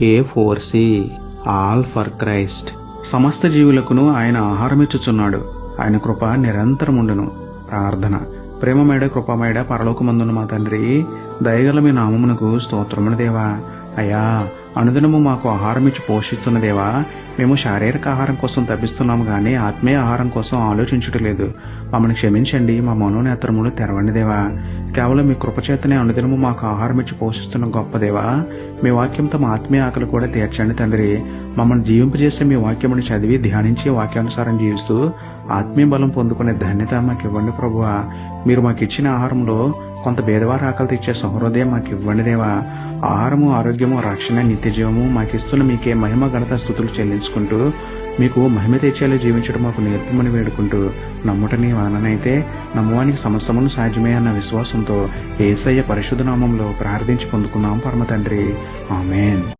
A4C all for Christ. సమస్త జీవులకును ఆయన ఆహారమిచ్చుచున్నాడు. ఆయన కృప నిరంతరముండును. ప్రార్థన. ప్రేమమేడ కృపమేడ పరలోకమందున్న మా తండ్రి, దయగల మీ నామమునకు స్తోత్రములు దేవా. అయ్యా, అనుదినము మాకు ఆహారం ఇచ్చి పోషిస్తున్న దేవా, మేము శారీరక ఆహారం కోసం తప్పిస్తున్నాము కానీ ఆత్మీయ ఆహారం కోసం ఆలోచించటలేదు. మమ్మల్ని క్షమించండి, మా మనోనేత్రములు తెరవండి దేవా. కేవలం మీ కృపచేతనే అనుదినము మాకు ఆహారం ఇచ్చి పోషిస్తున్న గొప్ప దేవా, మీ వాక్యంతో మా ఆత్మీయ ఆకలి కూడా తీర్చండి తండ్రి. మమ్మల్ని జీవింపజేసే మీ వాక్యముని చదివి ధ్యానించి వాక్యానుసారం జీవిస్తూ ఆత్మీయ బలం పొందుకునే ధన్యత మాకు ఇవ్వండి ప్రభువా. మీరు మాకు ఇచ్చిన ఆహారంలో కొంత భేదవారి ఆకలి తెచ్చే సహృదయం మాకు ఇవ్వండి దేవా. ఆహారము, ఆరోగ్యము, రక్షణ, నిత్య జీవము మాకిస్తున్న మీకే మహిమ ఘనత స్తుతులు చెల్లించుకుంటూ మీకు మహిమ తెచ్చేలా జీవించడం మాకు నేర్పమని వేడుకుంటూ, నమ్ముటని వాననైతే నమ్మువానికి సమస్తమును సాధ్యమే అన్న విశ్వాసంతో యేసయ్య పరిశుద్ధ నామంలో ప్రార్థించి పొందుకున్నాం పరమ తండ్రి. ఆమేన్.